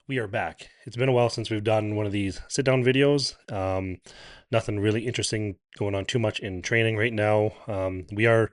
We are back. It's been a while since we've done one of these sit down videos. Nothing really interesting going on too much in training right now. We are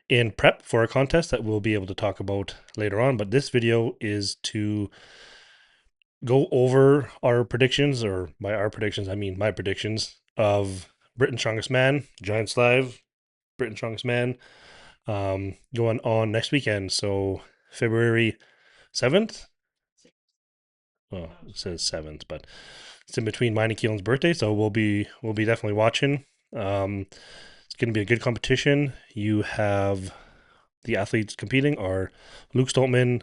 in prep for a contest that we'll be able to talk about later on, but this video is to go over our predictions, or by our predictions, I mean my predictions of Britain's Strongest Man, Giants Live, Britain's Strongest Man, going on next weekend. So February 7th. Well, it says 7th, but it's in between mine and Keelan's birthday, so we'll be definitely watching. It's going to be a good competition. You have the athletes competing are Luke Stoltman,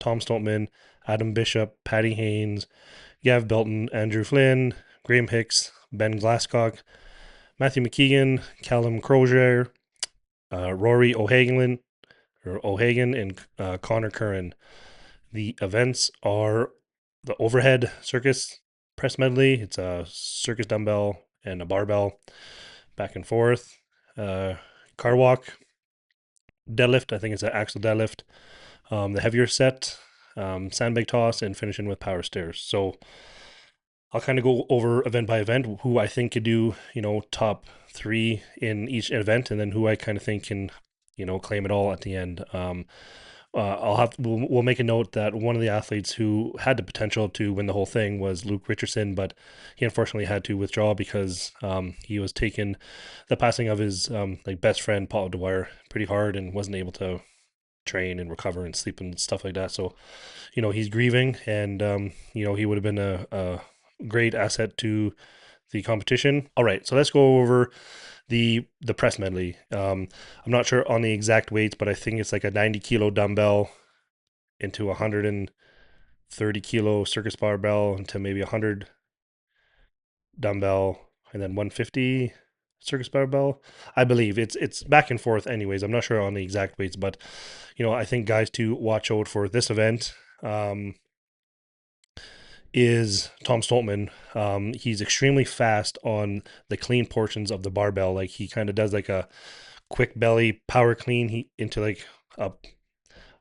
Tom Stoltman, Adam Bishop, Patty Haynes, Gav Belton, Andrew Flynn, Graham Hicks, Ben Glasscock, Matthew McKeegan, Callum Crozier, Rory O'Hagan, and Connor Curran. The events are the overhead circus press medley. It's a circus dumbbell and a barbell back and forth. Car walk, deadlift. I think it's an axle deadlift. The heavier set, sandbag toss, and finishing with power stairs. So I'll kind of go over event by event who I think could do, top three in each event, and then who I kind of think can, claim it all at the end. We'll make a note that one of the athletes who had the potential to win the whole thing was Luke Richardson, but he unfortunately had to withdraw because he was taking the passing of his best friend Paul Dwyer pretty hard and wasn't able to train and recover and sleep and stuff like that. So he's grieving, and he would have been a great asset to the competition. All right, so let's go over the press medley. I'm not sure on the exact weights, but I think it's like a 90 kilo dumbbell into a 130 kilo circus barbell into maybe 100 dumbbell and then 150 circus barbell. I believe it's back and forth anyways. I'm not sure on the exact weights, but I think guys to watch out for this event is Tom Stoltman. He's extremely fast on the clean portions of the barbell. Like he kind of does like a quick belly power clean into like a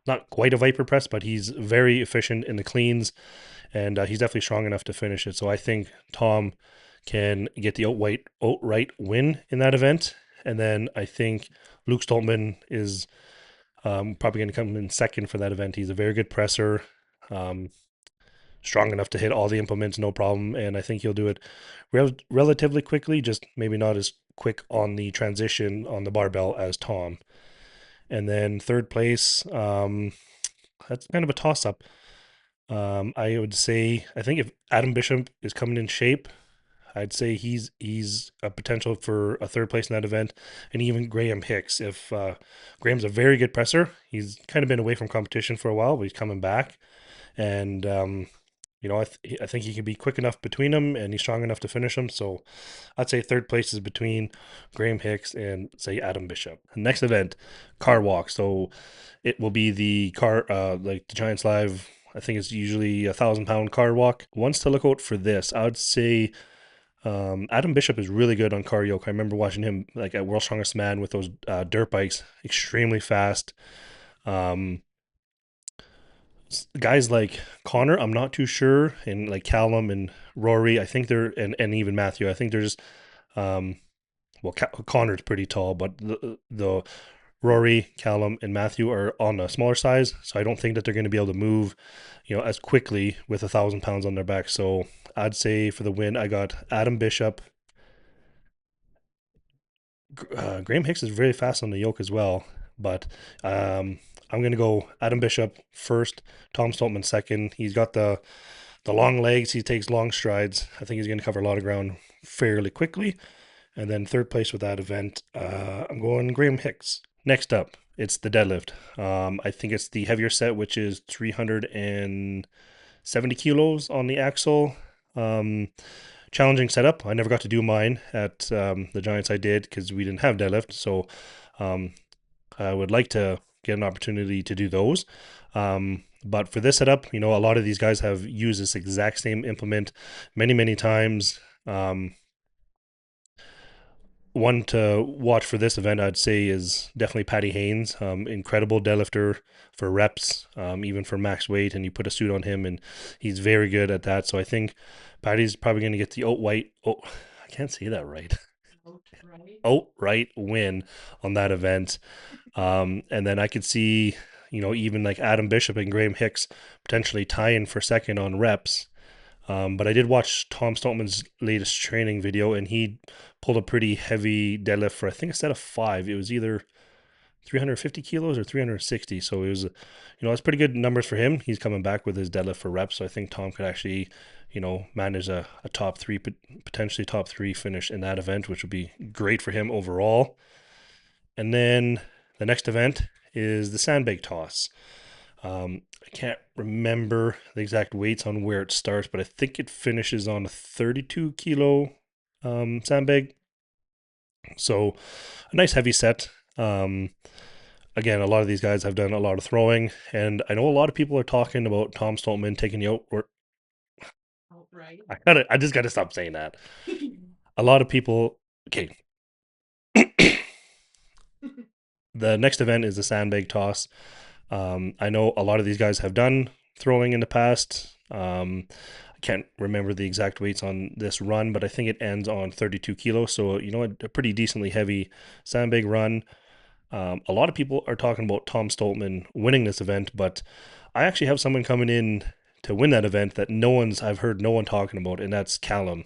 not quite a viper press, but he's very efficient in the cleans, and he's definitely strong enough to finish it. So I think Tom can get the outright win in that event. And then I think Luke Stoltman is probably going to come in second for that event. He's a very good presser. Strong enough to hit all the implements, no problem. And I think he'll do it relatively quickly, just maybe not as quick on the transition on the barbell as Tom. And then third place, that's kind of a toss up. I would say, I think if Adam Bishop is coming in shape, I'd say he's a potential for a third place in that event. And even Graham Hicks, if Graham's a very good presser, he's kind of been away from competition for a while, but he's coming back. And I think he can be quick enough between them, and he's strong enough to finish them. So I'd say third place is between Graham Hicks and say Adam Bishop. Next event, car walk. So it will be the car, like the Giants Live. I think it's usually 1,000 pound car walk. Ones to look out for this, I would say. Adam Bishop is really good on car yoke. I remember watching him like at World's Strongest Man with those dirt bikes, extremely fast. Um, Guys like Connor, I'm not too sure, and like Callum and Rory, I think and even Matthew, I think they're just um, Connor's pretty tall, but the Rory, Callum, and Matthew are on a smaller size, so I don't think that they're going to be able to move, as quickly with 1,000 pounds on their back. So I'd say for the win, I got Adam Bishop. Graham Hicks is very fast on the yoke as well, but I'm going to go Adam Bishop first, Tom Stoltman second. He's got the long legs. He takes long strides. I think he's going to cover a lot of ground fairly quickly. And then third place with that event, I'm going Graham Hicks. Next up, it's the deadlift. I think it's the heavier set, which is 370 kilos on the axle. Challenging setup. I never got to do mine at the Giants. I did because we didn't have deadlift. So I would like to get an opportunity to do those. But for this setup, a lot of these guys have used this exact same implement many, many times. one to watch for this event, I'd say, is definitely Patty Haynes. Incredible deadlifter for reps, even for max weight. And you put a suit on him, and he's very good at that. So I think Patty's probably going to get the outright. Oh, I can't say that right. Outright win on that event. And then I could see, even like Adam Bishop and Graham Hicks potentially tying for second on reps. But I did watch Tom Stoltman's latest training video, and he pulled a pretty heavy deadlift for, I think, a set of five. It was either 350 kilos or 360. So it was, it's pretty good numbers for him. He's coming back with his deadlift for reps. So I think Tom could actually, manage a top three, potentially top three finish in that event, which would be great for him overall. And then the next event is the sandbag toss. I can't remember the exact weights on where it starts, but I think it finishes on a 32 kilo sandbag. So a nice heavy set. Again, a lot of these guys have done a lot of throwing, and I know a lot of people are talking about Tom Stoltman taking the out. Or I just gotta stop saying that. A lot of people. Okay. The next event is the sandbag toss. I know a lot of these guys have done throwing in the past. I can't remember the exact weights on this run, but I think it ends on 32 kilos. So, a pretty decently heavy sandbag run. A lot of people are talking about Tom Stoltman winning this event, but I actually have someone coming in to win that event that I've heard no one talking about, and that's Callum.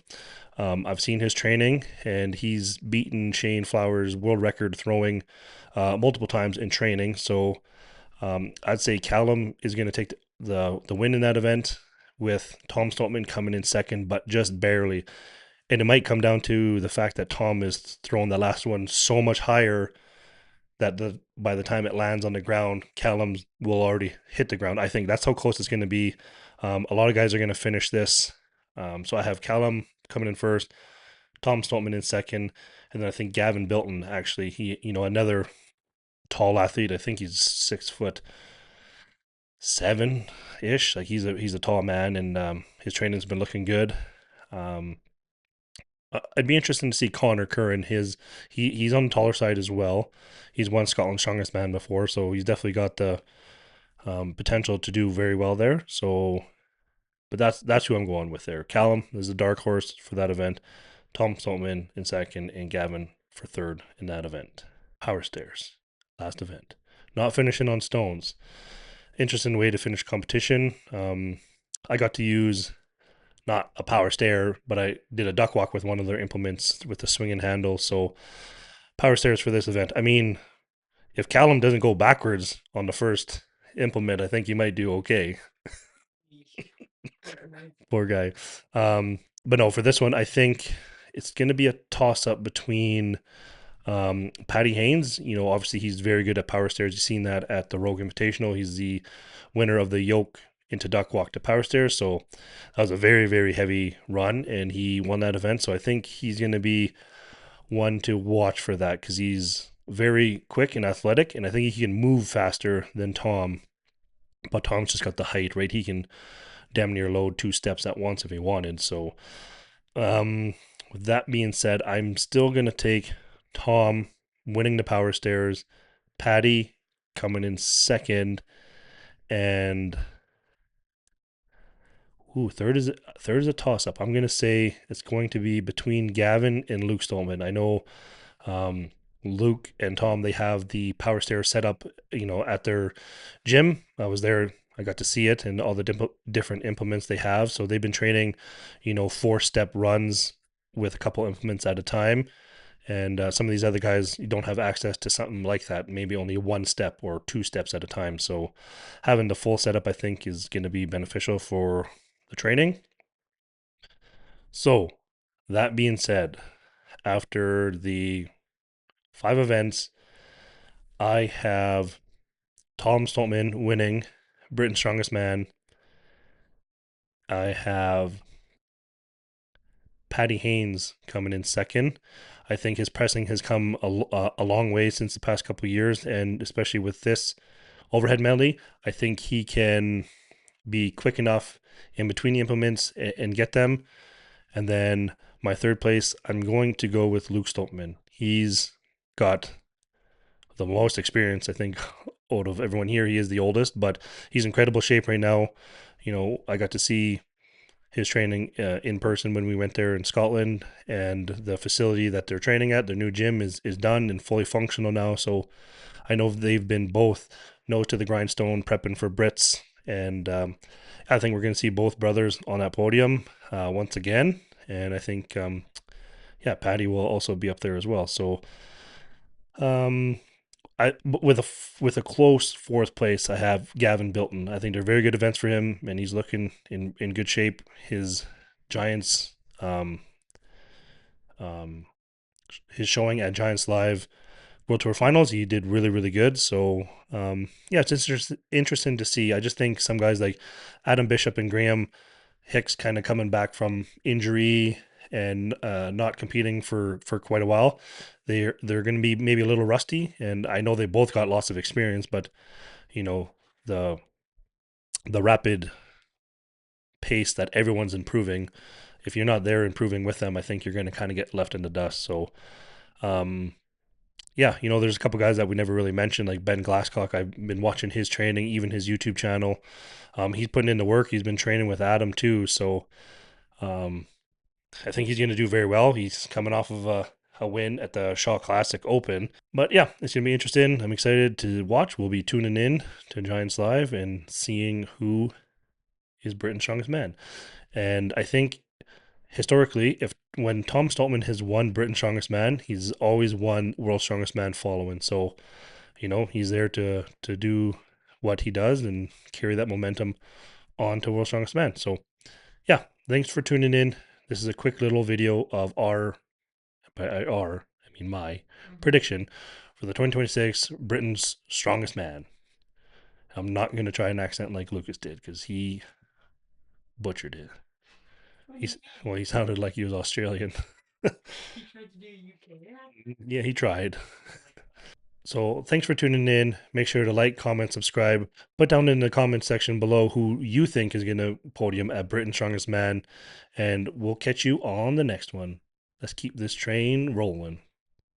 I've seen his training, and he's beaten Shane Flowers' world record throwing multiple times in training. So I'd say Callum is going to take the win in that event, with Tom Stoltman coming in second, but just barely. And it might come down to the fact that Tom is throwing the last one so much higher that by the time it lands on the ground, Callum will already hit the ground. I think that's how close it's going to be. A lot of guys are going to finish this. So I have Callum coming in first, Tom Stoltman in second, and then I think Gavin Bilton, actually, another tall athlete. I think he's 6'7" ish. Like he's a tall man, and his training's been looking good. Um, I'd be interested to see Connor Curran. He's on the taller side as well. He's won Scotland's Strongest Man before, so he's definitely got the potential to do very well there. So, but that's who I'm going with there. Callum is the dark horse for that event. Tom Stoltman in second, and Gavin for third in that event. Power stairs, last event. Not finishing on stones. Interesting way to finish competition. I got to use not a power stair, but I did a duck walk with one of their implements with the swinging handle. So power stairs for this event. I mean, if Callum doesn't go backwards on the first implement, I think he might do okay. Poor guy. But no, for this one, I think it's going to be a toss up between Patty Haynes. Obviously he's very good at power stairs. You've seen that at the Rogue Invitational. He's the winner of the yoke into duck walk to power stairs. So that was a very, very heavy run, and he won that event. So I think he's going to be one to watch for that, because he's very quick and athletic, and I think he can move faster than Tom. But Tom's just got the height, right? He can damn near load two steps at once if he wanted. So with that being said, I'm still going to take Tom winning the power stairs, Patty coming in second, and third is a toss up. I'm gonna say it's going to be between Gavin and Luke Stoltman. I know Luke and Tom, they have the power stair set up, at their gym. I was there. I got to see it and all the different implements they have. So they've been training, 4-step runs with a couple implements at a time. And some of these other guys don't have access to something like that, maybe only one step or 2 steps at a time. So having the full setup, I think, is going to be beneficial for the training. So that being said, after the 5 events, I have Tom Stoltman winning Britain's Strongest Man. I have Patty Haynes coming in second. I think his pressing has come a long way since the past couple of years, and especially with this overhead medley, I think he can be quick enough in between the implements and get them. And then my third place, I'm going to go with Luke Stoltman. He's got the most experience, I think, out of everyone here. He is the oldest, but he's in incredible shape right now. I got to see his training in person when we went there in Scotland, and the facility that they're training at, their new gym, is done and fully functional now. So I know they've been both nose to the grindstone prepping for Brits, and I think we're going to see both brothers on that podium once again. And I think, yeah, Patty will also be up there as well. So, um, with a close fourth place, I have Gavin Bilton. I think they're very good events for him, and he's looking in good shape. His Giants, um, his showing at Giants Live World Tour Finals, he did really, really good. So, yeah, it's interesting to see. I just think some guys like Adam Bishop and Graham Hicks kind of coming back from injury and not competing for quite a while. They're going to be maybe a little rusty, and I know they both got lots of experience, but you know the the rapid pace that everyone's improving. If you're not there improving with them, I think you're going to kind of get left in the dust. So, um, yeah, there's a couple guys that we never really mentioned, like Ben Glasscock. I've been watching his training, even his YouTube channel. He's putting in the work. He's been training with Adam too. So, um, I think he's going to do very well. He's coming off of a win at the Shaw Classic Open. But yeah, it's going to be interesting. I'm excited to watch. We'll be tuning in to Giants Live and seeing who is Britain's strongest man. And I think historically, if when Tom Stoltman has won Britain's strongest man, he's always won world's strongest man following. So, he's there to do what he does and carry that momentum on to world's strongest man. So, yeah, thanks for tuning in. This is a quick little video of my prediction for the 2026 Britain's strongest man. I'm not going to try an accent like Lucas did because he butchered it. He sounded like he was Australian. He tried to do UK. Yeah, he tried. So thanks for tuning in. Make sure to like, comment, subscribe. Put down in the comment section below who you think is going to podium at Britain's Strongest Man. And we'll catch you on the next one. Let's keep this train rolling.